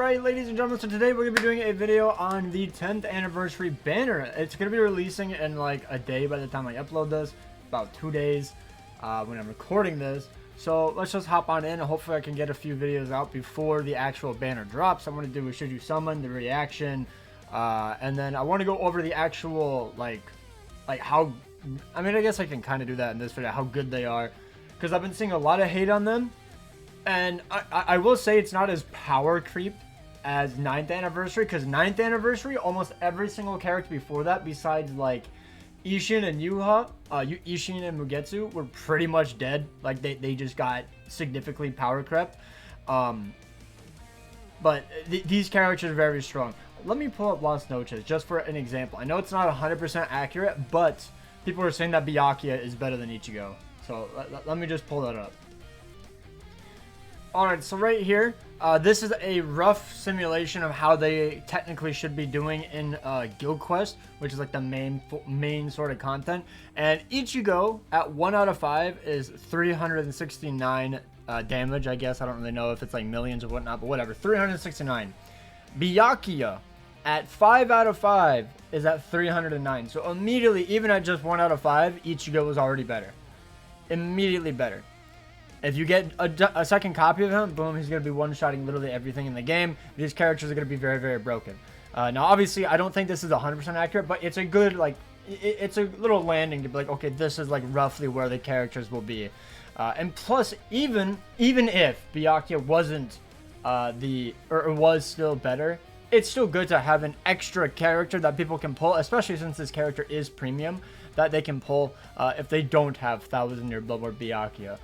Alright, ladies and gentlemen, so today we're going to be doing a video on the 10th anniversary banner. It's going to be releasing in like a day by the time I upload this, about 2 days when I'm recording this. So let's just hop on in and hopefully I can get a few videos out before the actual banner drops. I'm going to do a Should You Summon, the reaction, and then I want to go over the actual, like how, I mean, I guess I can kind of do that in this video, how good they are, because I've been seeing a lot of hate on them. And I will say it's not as power creep as 9th anniversary, because 9th anniversary, almost every single character before that, besides like Ishin and Yuha, Ishin and Mugetsu, were pretty much dead. Like they just got significantly power crept. But these characters are very strong. Let me pull up Las Noches just for an example. I know it's not 100% accurate, but people are saying that Byakuya is better than Ichigo. So let me just pull that up. Alright, so right here, this is a rough simulation of how they technically should be doing in Guild Quest, which is like the main sort of content. And Ichigo at 1 out of 5 is 369 damage, I guess. I don't really know if it's like millions or whatnot, but whatever. 369. Byakuya at 5 out of 5 is at 309. So immediately, even at just 1 out of 5, Ichigo was already better. Immediately better. If you get a second copy of him, boom, he's going to be one-shotting literally everything in the game. These characters are going to be very, very broken. Now, obviously, I don't think this is 100% accurate, but it's a good, like, it's a little landing to be like, okay, this is, like, roughly where the characters will be. And plus, even if Byakuya wasn't or was still better, it's still good to have an extra character that people can pull, especially since this character is premium, that they can pull if they don't have 1000-year Bloodborne Byakuya.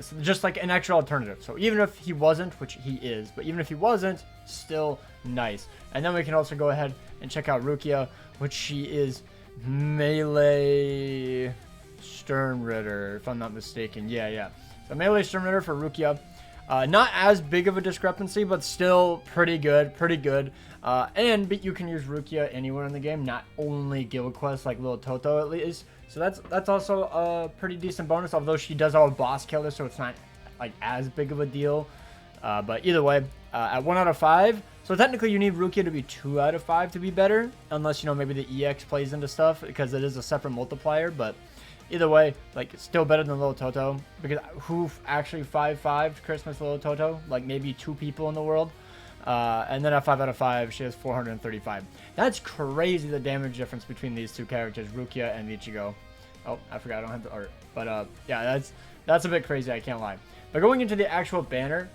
So just like an extra alternative. So even if he wasn't, which he is, but even if he wasn't, still nice. And then we can also go ahead and check out Rukia, which she is melee Sternritter, if I'm not mistaken. Yeah. So melee Sternritter for Rukia. Not as big of a discrepancy, but still pretty good. But you can use Rukia anywhere in the game, not only Guild Quest like Little Toto at least. So that's also a pretty decent bonus, although she does have a boss killer, so it's not like as big of a deal. But either way, at 1 out of 5, so technically you need Rukia to be 2 out of 5 to be better, unless, you know, maybe the EX plays into stuff, because it is a separate multiplier. But either way, like, it's still better than Little Toto, because who actually 5-5'd Christmas Little Toto? Like maybe 2 people in the world. And then at 5 out of 5, she has 435. That's crazy, the damage difference between these two characters, Rukia and Ichigo. Oh, I forgot I don't have the art. But yeah, that's a bit crazy, I can't lie. But going into the actual banner,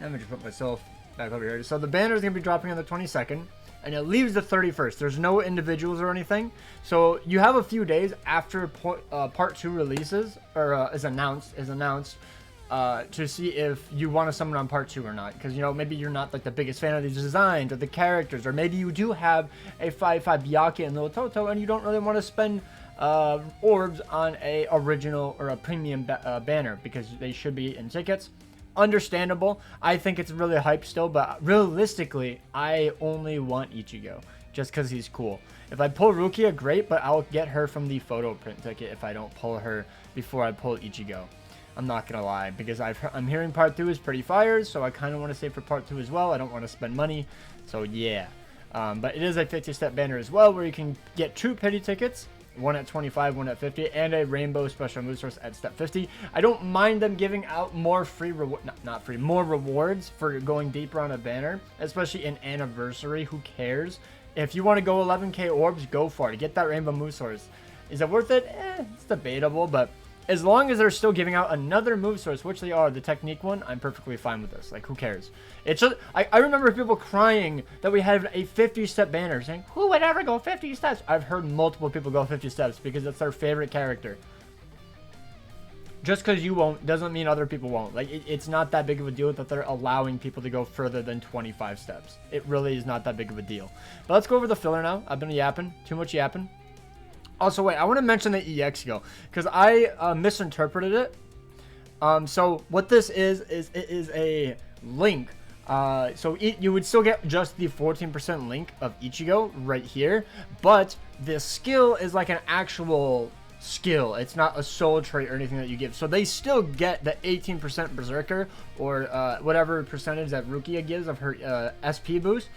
let me just put myself back over here. So the banner is going to be dropping on the 22nd, and it leaves the 31st. There's no individuals or anything. So you have a few days after part 2 releases, or is announced, to see if you want to summon on part 2 or not, because, you know, maybe you're not like the biggest fan of these designs or the characters, or maybe you do have a 5-5 Byakuya and Little Toto and you don't really want to spend orbs on a original or a premium banner, because they should be in tickets. Understandable. I think it's really hype still, but realistically I only want Ichigo just because he's cool. If I pull Rukia, great, but I'll get her from the photo print ticket if I don't pull her before I pull Ichigo. I'm not gonna lie, because I'm hearing part 2 is pretty fire, so I kind of want to save for part 2 as well. I don't want to spend money, so yeah. But it is a 50-step banner as well, where you can get 2 pity tickets, one at 25, one at 50, and a rainbow special move source at step 50. I don't mind them giving out more free more rewards for going deeper on a banner, especially in anniversary. Who cares? If you want to go 11k orbs, go for it. Get that rainbow move source. Is it worth it? It's debatable, but as long as they're still giving out another move source, which they are, the technique one, I'm perfectly fine with this. Like, who cares? It's just, I remember people crying that we had a 50-step banner, saying, who would ever go 50 steps? I've heard multiple people go 50 steps because it's their favorite character. Just because you won't doesn't mean other people won't. Like, it's not that big of a deal that they're allowing people to go further than 25 steps. It really is not that big of a deal. But let's go over the filler now. I've been yapping. Too much yapping. Also, wait, I want to mention the EX go, because I misinterpreted it. So what this is it is a link. So you would still get just the 14% link of Ichigo right here, but the skill is like an actual skill. It's not a soul trait or anything that you give. So they still get the 18% Berserker or whatever percentage that Rukia gives of her SP boost.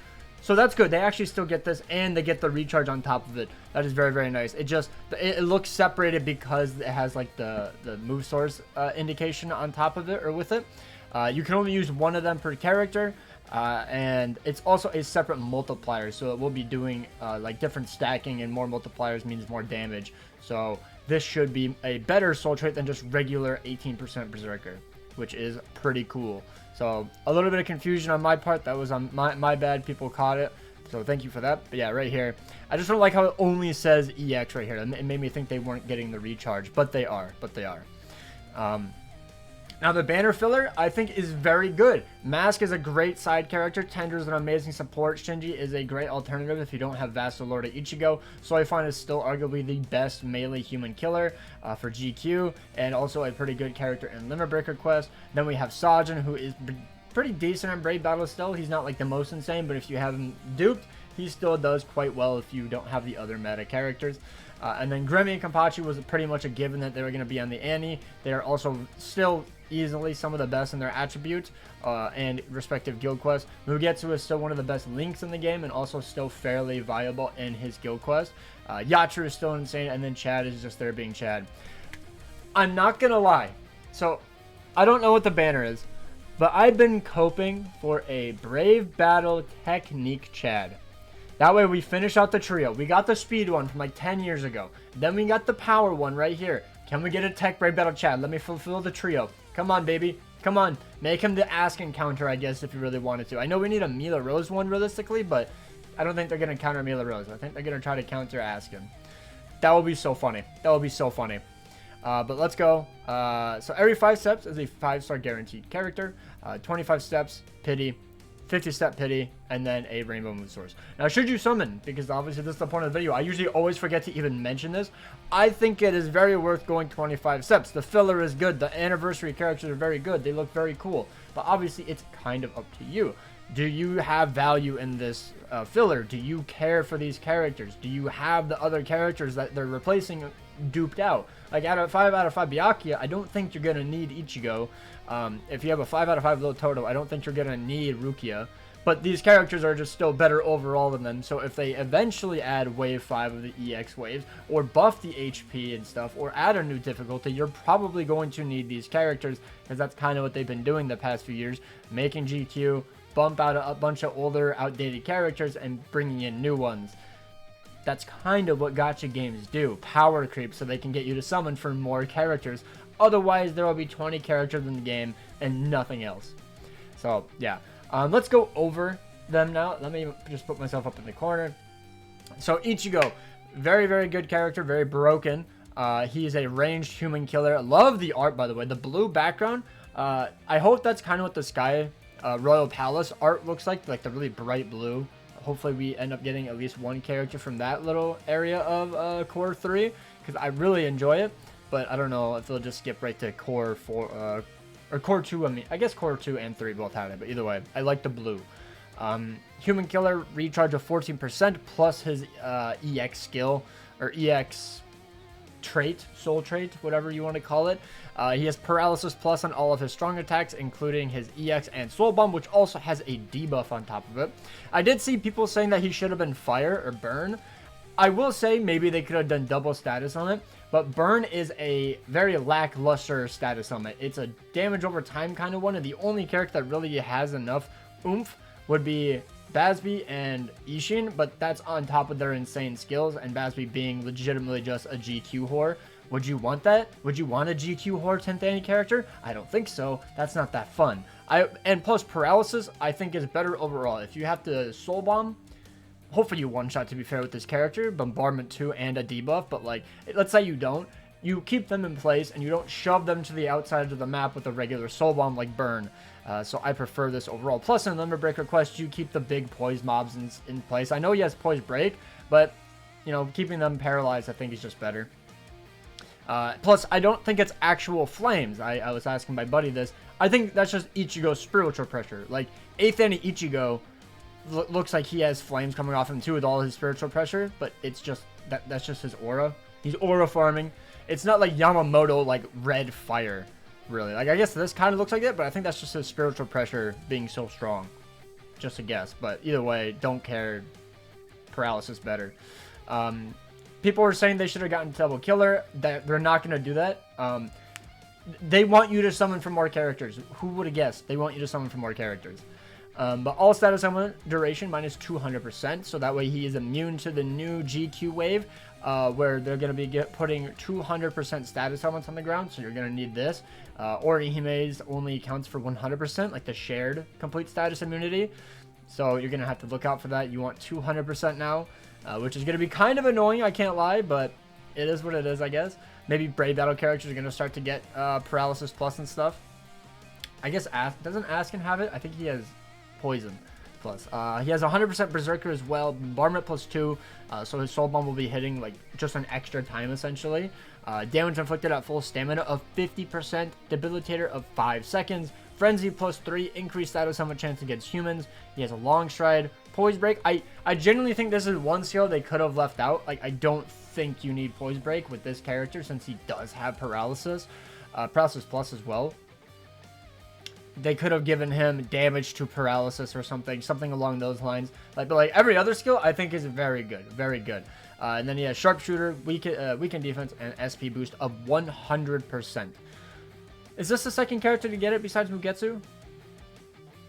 So that's good. They actually still get this, and they get the recharge on top of it. That is very, very nice. It looks separated because it has like the move source indication on top of it or with it. You can only use one of them per character, and it's also a separate multiplier. So it will be doing like different stacking, and more multipliers means more damage. So this should be a better soul trait than just regular 18% Berserker, which is pretty cool. So a little bit of confusion on my part. That was on my bad. People caught it. So thank you for that. But yeah, right here. I just don't like how it only says EX right here. It made me think they weren't getting the recharge. But they are. Now the banner filler, I think, is very good. Mask is a great side character. Tender is an amazing support. Shinji is a great alternative if you don't have Vassal Lord of Ichigo. So I find is still arguably the best melee human killer for GQ, and also a pretty good character in Limit Breaker Quest. Then we have Sajan, who is pretty decent in Brave Battle still. He's not like the most insane, but if you have him duped, he still does quite well if you don't have the other meta characters. And then Grimmy and Kampachi was pretty much a given that they were going to be on the ANNI. They are also still easily some of the best in their attributes and respective guild quests. Mugetsu is still one of the best links in the game and also still fairly viable in his guild quest. Yatu is still insane, and then Chad is just there being Chad. I'm not going to lie. So, I don't know what the banner is, but I've been coping for a Brave Battle Technique Chad. That way we finish out the trio. We got the speed one from like 10 years ago. Then we got the power one right here. Can we get a tech Brave Battle Chad? Let me fulfill the trio. Come on, baby. Come on. Make him the Askin counter, I guess, if you really wanted to. I know we need a Mila Rose one realistically, but I don't think they're going to counter Mila Rose. I think they're going to try to counter Askin. That would be so funny. That would be so funny. But let's go. So every 5 steps is a 5-star guaranteed character. 25 steps, pity. 50-step pity, and then a rainbow move source. Now, should you summon, because obviously this is the point of the video, I usually always forget to even mention this. I think it is very worth going 25 steps. The filler is good. The anniversary characters are very good. They look very cool. But obviously, it's kind of up to you. Do you have value in this filler? Do you care for these characters? Do you have the other characters that they're replacing duped out? Like, out of 5 Byakuya, I don't think you're going to need Ichigo. If you have a 5 out of 5 low total, I don't think you're going to need Rukia. But these characters are just still better overall than them. So if they eventually add wave 5 of the EX waves, or buff the HP and stuff, or add a new difficulty, you're probably going to need these characters, because that's kind of what they've been doing the past few years, making GQ, bump out a bunch of older, outdated characters, and bringing in new ones. That's kind of what gacha games do. Power creep, so they can get you to summon for more characters. Otherwise, there will be 20 characters in the game and nothing else. So, yeah. Let's go over them now. Let me just put myself up in the corner. So, Ichigo. Very, very good character. Very broken. He's a ranged human killer. Love the art, by the way. The blue background. I hope that's kind of what the Sky Royal Palace art looks like. Like the really bright blue. Hopefully we end up getting at least one character from that little area of Core 3, because I really enjoy it, but I don't know if they'll just skip right to Core 4, or Core 2, I mean, I guess Core 2 and 3 both had it, but either way, I like the blue. Human Killer, recharge of 14% plus his EX skill, or EX trait, soul trait, whatever you want to call it. He has paralysis plus on all of his strong attacks, including his EX and soul bomb, which also has a debuff on top of it. I did see people saying that he should have been fire or burn. I will say maybe they could have done double status on it, but burn is a very lackluster status on it. It's a damage over time kind of one, and the only character that really has enough oomph would be Basby and Ishin, but that's on top of their insane skills, and Basby being legitimately just a GQ whore. Would you want that? Would you want a GQ whore 10th ANNI character? I don't think so. That's not that fun. And plus paralysis, I think is better overall. If you have to soul bomb, hopefully you one-shot, to be fair, with this character, bombardment 2 and a debuff, but like, let's say you don't. You keep them in place, and you don't shove them to the outside of the map with a regular soul bomb like burn. So I prefer this overall. Plus, in Limit Breaker Quest, you keep the big poise mobs in place. I know he has poise break, but, you know, keeping them paralyzed, I think, is just better. Plus, I don't think it's actual flames. I was asking my buddy this. I think that's just Ichigo's spiritual pressure. Like, 8th ANNI Ichigo looks like he has flames coming off him too with all his spiritual pressure, but it's just, that's just his aura. He's aura farming. It's not like Yamamoto, like red fire, really. Like, I guess this kind of looks like it, but I think that's just his spiritual pressure being so strong. Just a guess, but either way, don't care. Paralysis better. People were saying they should have gotten double killer. That they're not going to do that. They want you to summon for more characters. Who would have guessed? They want you to summon for more characters. But all status summon duration minus 200%, so that way he is immune to the new GQ wave, where they're going to be putting 200% status summons on the ground, so you're going to need this. Orihime's only counts for 100%, like the shared complete status immunity, so you're going to have to look out for that. You want 200% now, which is going to be kind of annoying, I can't lie, but it is what it is, I guess. Maybe Brave Battle characters are going to start to get Paralysis Plus and stuff. I guess doesn't Askin have it? I think he has Poison Plus. He has 100% Berserker as well, Bombardment plus 2, so his Soul Bomb will be hitting like just an extra time essentially. Damage inflicted at full stamina of 50%, Debilitator of 5 seconds, Frenzy plus 3, increased status summon chance against humans. He has a Long Stride, Poise Break. I genuinely think this is one skill they could have left out. Like, I don't think you need Poise Break with this character since he does have Paralysis. Paralysis Plus as well. They could have given him damage to paralysis or something along those lines. But like every other skill, I think is very good, very good. And then he has Sharpshooter, weaken defense, and SP boost of 100%. Is this the second character to get it besides Mugetsu?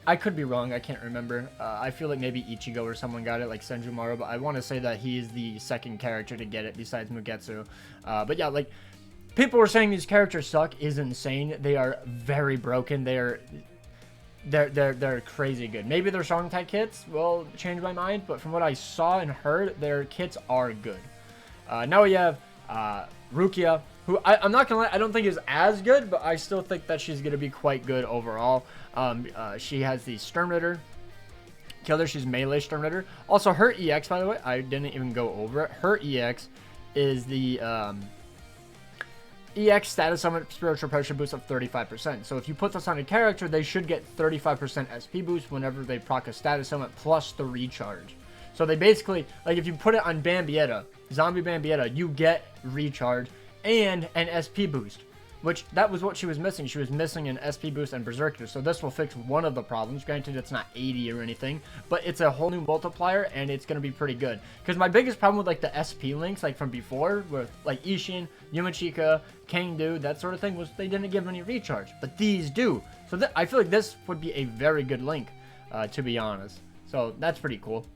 I could be wrong. I can't remember. I feel like maybe Ichigo or someone got it, like Senjumaru, but I want to say that he's the second character to get it besides Mugetsu. But yeah, like, people were saying these characters suck is insane. They are very broken. They're crazy good. Maybe their strong type kits will change my mind, but from what I saw and heard, their kits are good. Now we have Rukia, who I'm not gonna lie, I don't think is as good, but I still think that she's gonna be quite good overall. She has the Stern Ritter killer. She's melee Stern Ritter. Also, her EX, by the way, I didn't even go over it. Her EX is the EX status summon spiritual pressure boost of 35%. So if you put this on a character, they should get 35% SP boost whenever they proc a status summon plus the recharge. So they basically, like, if you put it on Bambietta, Zombie Bambietta, you get recharge and an SP boost, which that was what she was missing. She was missing an SP boost and Berserker. So this will fix one of the problems. Granted, it's not 80 or anything, but it's a whole new multiplier and it's going to be pretty good. Because my biggest problem with like the SP links, like from before, with like Ishin, Yumachika, Kangdu, that sort of thing, was they didn't give any recharge, but these do. So I feel like this would be a very good link, to be honest. So that's pretty cool.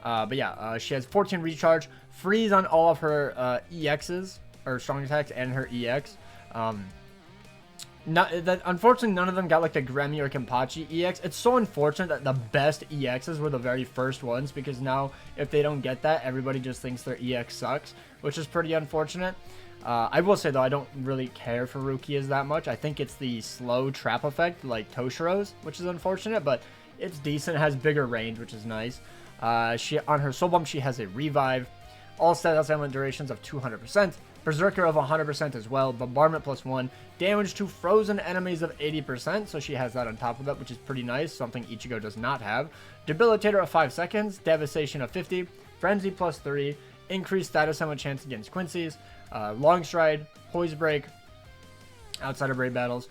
But yeah, she has 14 recharge, freeze on all of her EXs, or strong attacks, and her EX. Unfortunately, none of them got like the Gremmy or Kenpachi EX. It's so unfortunate that the best EXs were the very first ones, because now if they don't get that, everybody just thinks their EX sucks, which is pretty unfortunate. I will say though, I don't really care for Rukia's that much. I think it's the slow trap effect like Toshiro's, which is unfortunate, but it's decent. It has bigger range, which is nice. On her Soul Bomb, she has a Revive, all status summon durations of 200%, Berserker of 100% as well, Bombardment plus 1, damage to frozen enemies of 80%, so she has that on top of that, which is pretty nice, something Ichigo does not have. Debilitator of 5 seconds, Devastation of 50, Frenzy plus 3, increased status summon chance against Quincy's, Long Stride, Poise Break, outside of Brave Battles,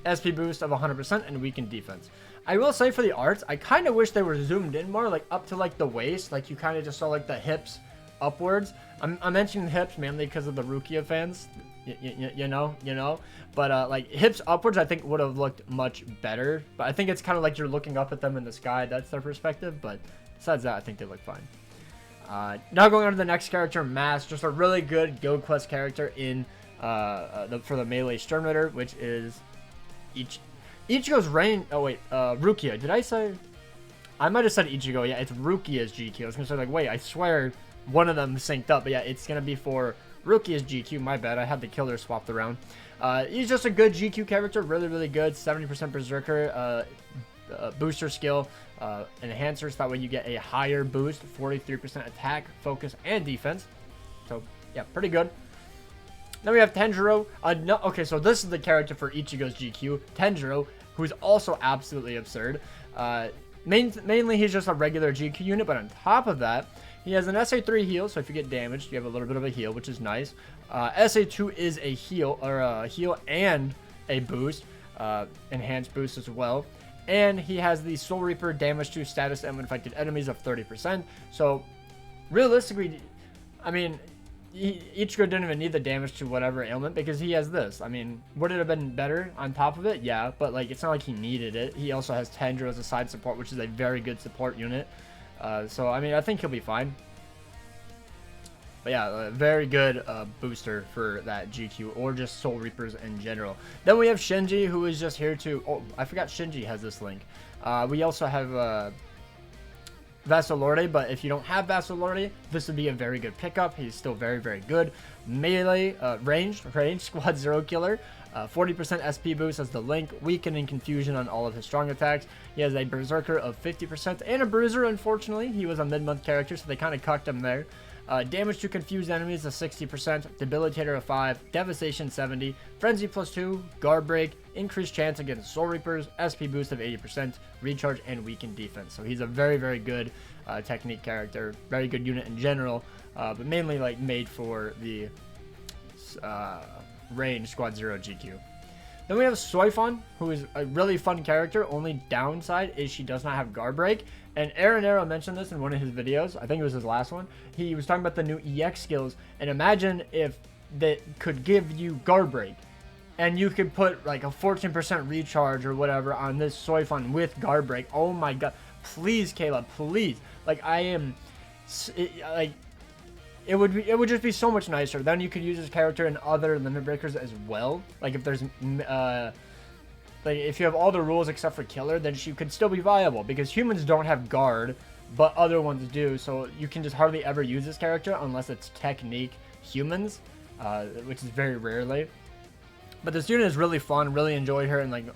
SP boost of 100%, and weakened defense. I will say for the arts, I kind of wish they were zoomed in more, like up to like the waist, like you kind of just saw like the hips upwards. I'm mentioning hips mainly because of the Rukia fans, you know, but like hips upwards I think would have looked much better, but I think it's kind of like you're looking up at them in the sky. That's their perspective, but besides that, I think they look fine. Now going on to the next character, Mask, just a really good Guild Quest character in for the melee Stern Ritter, which is Ichigo's range. Oh wait, Rukia. Did I say? I might have said Ichigo. Yeah, it's Rukia's GQ. I was gonna say like, wait, I swear one of them synced up, but yeah, it's gonna be for Rukia's GQ. My bad. I had the killer swapped around. He's just a good GQ character, really good. 70% Berserker, booster skill, enhancers. That way you get a higher boost, 43% attack, focus, and defense. So yeah, pretty good. Then we have Tenjiro. Okay, so this is the character for Ichigo's GQ, Tenjiro, who is also absolutely absurd. Mainly he's just a regular GQ unit, but on top of that, he has an SA3 heal, so if you get damaged, you have a little bit of a heal, which is nice. SA2 is a heal, or a heal and a boost, enhanced boost as well. And he has the Soul Reaper damage to status and infected enemies of 30%. So, realistically, I mean, Ichigo didn't even need the damage to whatever ailment because he has this. I mean, would it have been better on top of it? Yeah, but like it's not like he needed it. He also has Tendo as a side support, which is a very good support unit. So, I mean, I think he'll be fine. But yeah, a very good booster for that GQ or just Soul Reapers in general. Then we have Shinji, who is just here to... Oh, I forgot Shinji has this link. We also have Vassalordi, but if you don't have Vassalordi, this would be a very good pickup. He's still very, very good. Melee, ranged squad 0 killer. 40% SP boost as the link, weakening confusion on all of his strong attacks. He has a Berserker of 50% and a Bruiser, unfortunately. He was a mid-month character, so they kind of cucked him there. Damage to confused enemies of 60%, Debilitator of 5, Devastation 70, Frenzy plus 2, Guard Break, increased chance against Soul Reapers, SP boost of 80%, Recharge, and Weakened defense. So he's a very, very good technique character, very good unit in general, but mainly like made for the range Squad 0 GQ. Then we have Soifon, who is a really fun character. Only downside is she does not have Guard Break. And Aaron Arrow mentioned this in one of his videos. I think it was his last one. He was talking about the new EX skills. And imagine if that could give you Guard Break. And you could put like a 14% recharge or whatever on this Soifon with Guard Break. Oh my god. Please, Caleb, please. Like, I am... It would just be so much nicer. Then you could use this character in other limit breakers as well. Like if there's like if you have all the rules except for killer, then she could still be viable because humans don't have guard, but other ones do. So you can just hardly ever use this character unless it's technique humans, which is very rarely. But this unit is really fun. Really enjoyed her in like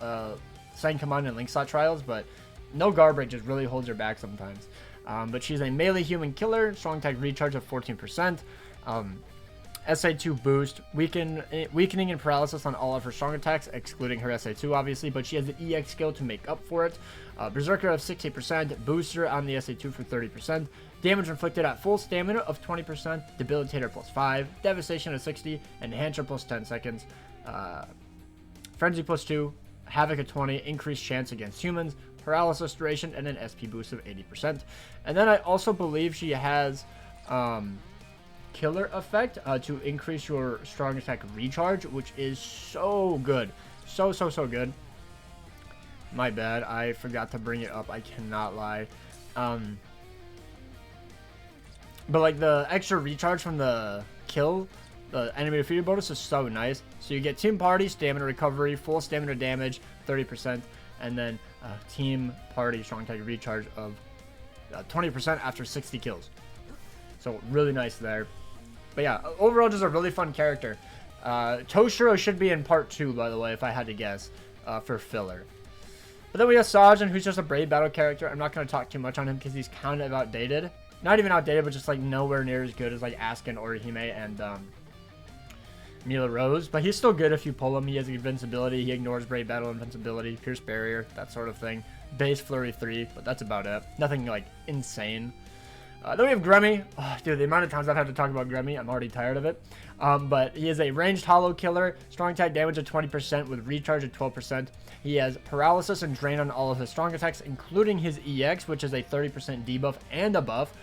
Sankaman and Linkshot trials, but no guard break just really holds her back sometimes. But she's a melee human killer, strong attack recharge of 14%, SA2 boost, weakening and paralysis on all of her strong attacks, excluding her SA2 obviously, but she has the EX skill to make up for it. Berserker of 60%, booster on the SA2 for 30%, damage inflicted at full stamina of 20%, debilitator plus 5, devastation of 60, enhancer plus 10 seconds, frenzy plus 2, havoc of 20, increased chance against humans, paralysis duration, and an SP boost of 80%. And then I also believe she has killer effect to increase your strong attack recharge, which is so good. So good. My bad, I forgot to bring it up. I cannot lie. But like the extra recharge from the kill, the enemy defeated bonus is so nice. So you get team party, stamina recovery, full stamina damage, 30%, and then team party strong attack recharge of 20% after 60 kills. So really nice there. But yeah, overall just a really fun character. Toshiro should be in part 2, by the way, if I had to guess, for filler. But then we have Sajan, who's just a Brave Battle character. I'm not going to talk too much on him because he's kind of outdated. Not even outdated, but just like nowhere near as good as like Askin, Orihime, and Mila Rose, but he's still good if you pull him. He has invincibility, he ignores Brave Battle invincibility, Pierce Barrier, that sort of thing. Base Flurry 3, but that's about it. Nothing like insane. Then we have Gremmy. Oh, dude, the amount of times I've had to talk about Gremmy, I'm already tired of it. But he is a ranged hollow killer, strong attack damage of 20% with recharge of 12%. He has paralysis and drain on all of his strong attacks, including his EX, which is a 30% debuff and a buff.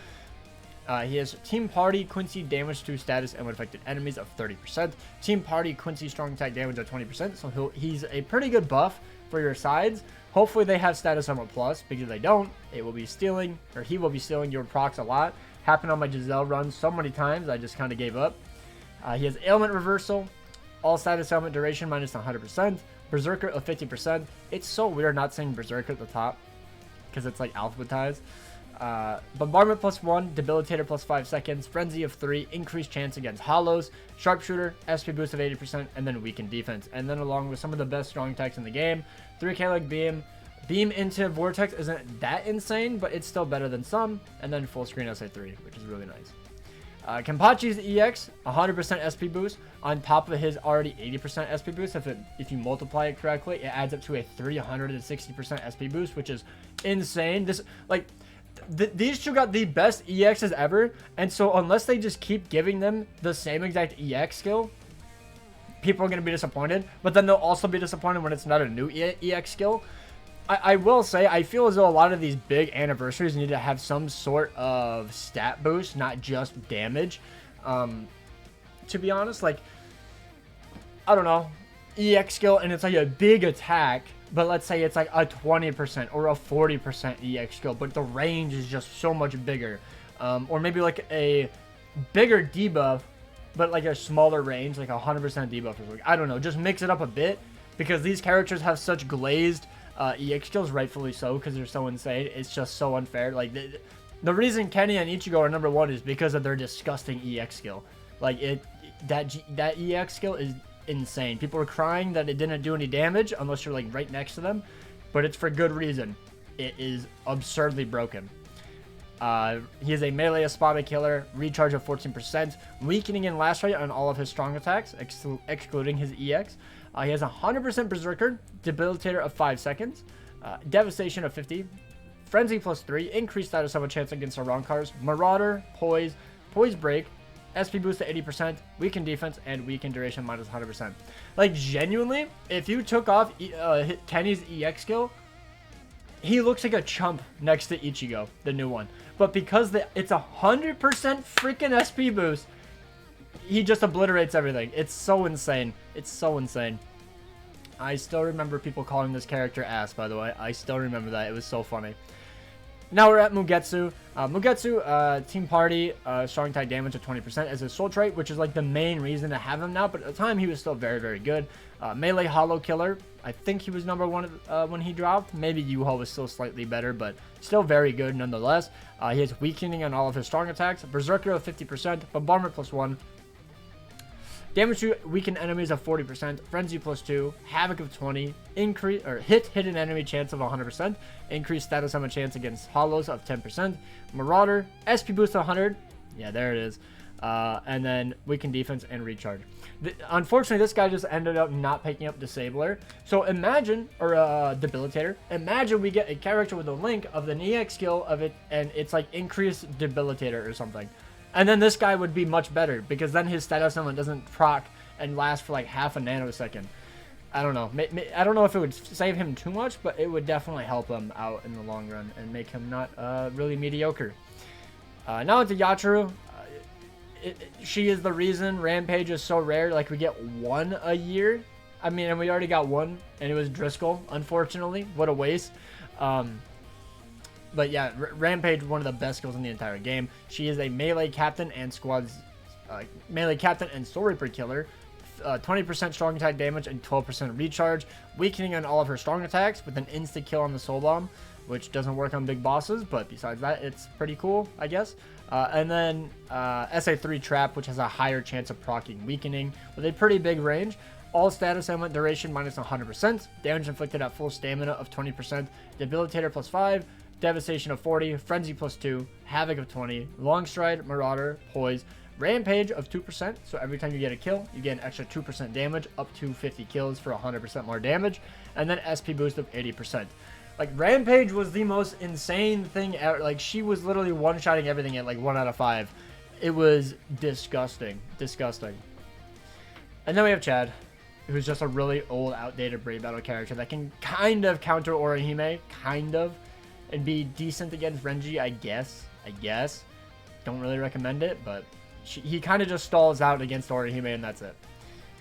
He has Team Party Quincy damage to status and affected enemies of 30%. Team Party Quincy strong attack damage of 20%. So he's a pretty good buff for your sides. Hopefully they have status armor plus, because if they don't, it will be stealing, or he will be stealing your procs a lot. Happened on my Giselle run so many times, I just kind of gave up. He has ailment reversal, all status ailment duration minus 100%, Berserker of 50%. It's so weird not saying Berserker at the top, because it's like alphabetized. Bombardment plus 1, Debilitator plus 5 seconds, Frenzy of 3, increased chance against hollows, Sharpshooter, SP boost of 80%, and then weakened defense. And then along with some of the best strong attacks in the game, 3k like beam into Vortex isn't that insane, but it's still better than some, and then full screen SA3, which is really nice. Kenpachi's EX, 100% SP boost, on top of his already 80% SP boost. If you multiply it correctly, it adds up to a 360% SP boost, which is insane. This, like, these two got the best EXs ever, and so unless they just keep giving them the same exact EX skill, people are going to be disappointed. But then they'll also be disappointed when it's not a new EX skill. I will say, I feel as though a lot of these big anniversaries need to have some sort of stat boost, not just damage. To be honest, like, I don't know, EX skill, and it's like a big attack, but let's say it's like a 20% or a 40% EX skill, but the range is just so much bigger. Or maybe like a bigger debuff, but like a smaller range, like 100% debuff or something. I don't know, just mix it up a bit, because these characters have such glazed EX skills, rightfully so, because they're so insane. It's just so unfair. Like, the reason Kenny and Ichigo are number 1 is because of their disgusting EX skill. Like, that EX skill is insane. People are crying that it didn't do any damage unless you're like right next to them, but it's for good reason. It is absurdly broken. He is a melee Espada killer, recharge of 14%, weakening in last rate on all of his strong attacks, excluding his EX. He has 100% Berserker, Debilitator of 5 seconds, Devastation of 50, Frenzy plus 3, increased status of a chance against the wrong cards, Marauder, Poise Break, SP boost to 80%, weaken defense, and weaken duration minus 100%. Like, genuinely, if you took off Kenny's EX skill, he looks like a chump next to Ichigo, the new one. But because it's 100% freaking SP boost, he just obliterates everything. It's so insane. It's so insane. I still remember people calling this character ass, by the way. I still remember that. It was so funny. Now we're at Mugetsu. Mugetsu, Team Party, strong type damage of 20% as his soul trait, which is like the main reason to have him now. But at the time, he was still very, very good. Melee Hollow Killer. I think he was number 1 when he dropped. Maybe Yuho was still slightly better, but still very good nonetheless. He has weakening on all of his strong attacks. Berserker of 50%. Bombardment plus 1. Damage to weakened enemies of 40%, Frenzy plus 2, Havoc of 20, increase or hit an enemy chance of 100%, increased status summon chance against hollows of 10%, Marauder, SP boost 100, yeah, there it is, and then weakened defense and recharge. Unfortunately, this guy just ended up not picking up Disabler. So imagine, or Debilitator, imagine we get a character with a link of the EX skill of it, and it's like increased Debilitator or something. And then this guy would be much better, because then his status summon doesn't proc and last for like half a nanosecond. I don't know. I don't know if it would save him too much, but it would definitely help him out in the long run and make him not really mediocre. Now into Yatu. She is the reason Rampage is so rare. Like, we get 1 a year. I mean, and we already got 1, and it was Driscoll, unfortunately. What a waste. But yeah, Rampage, one of the best skills in the entire game. She is a melee captain and melee captain and Soul Reaper killer. 20% strong attack damage and 12% recharge. Weakening on all of her strong attacks with an insta kill on the Soul Bomb, which doesn't work on big bosses, but besides that, it's pretty cool, I guess. And then SA3 Trap, which has a higher chance of proccing weakening with a pretty big range. All status element duration minus 100%. Damage inflicted at full stamina of 20%. Debilitator plus 5. Devastation of 40, Frenzy plus 2, Havoc of 20, Long Stride, Marauder, Poise, Rampage of 2%. So every time you get a kill, you get an extra 2% damage, up to 50 kills for 100% more damage. And then SP boost of 80%. Like, Rampage was the most insane thing ever. Like, she was literally one-shotting everything at like 1 out of 5. It was disgusting. Disgusting. And then we have Chad, who's just a really old, outdated Brave Battle character that can kind of counter Orihime. Kind of. And be decent against Renji, I guess. Don't really recommend it, but he kind of just stalls out against Orihime, and that's it.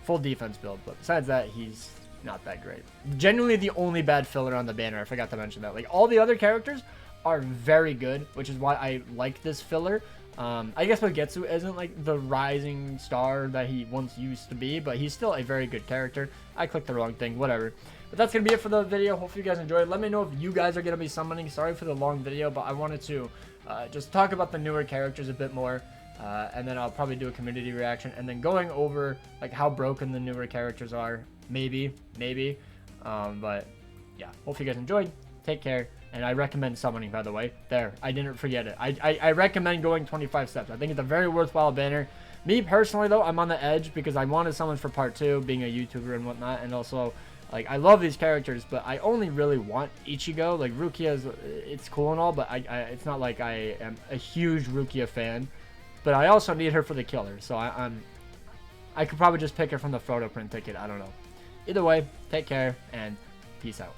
Full defense build, but besides that, he's not that great. Genuinely the only bad filler on the banner. I forgot to mention that. Like, all the other characters are very good, which is why I like this filler. I guess Mugetsu isn't like the rising star that he once used to be, but he's still a very good character. I clicked the wrong thing, whatever. But that's going to be it for the video. Hopefully you guys enjoyed. Let me know if you guys are going to be summoning. Sorry for the long video, but I wanted to just talk about the newer characters a bit more. And then I'll probably do a community reaction. And then going over like how broken the newer characters are. Maybe. But yeah, hopefully you guys enjoyed. Take care. And I recommend summoning, by the way. There, I didn't forget it. I recommend going 25 steps. I think it's a very worthwhile banner. Me personally, though, I'm on the edge because I wanted someone for part 2, being a YouTuber and whatnot. And also, Like, I love these characters, but I only really want Ichigo. Like, Rukia it's cool and all, but it's not like I am a huge Rukia fan. But I also need her for the killer, so I could probably just pick her from the photo print ticket. I don't know. Either way, take care and peace out.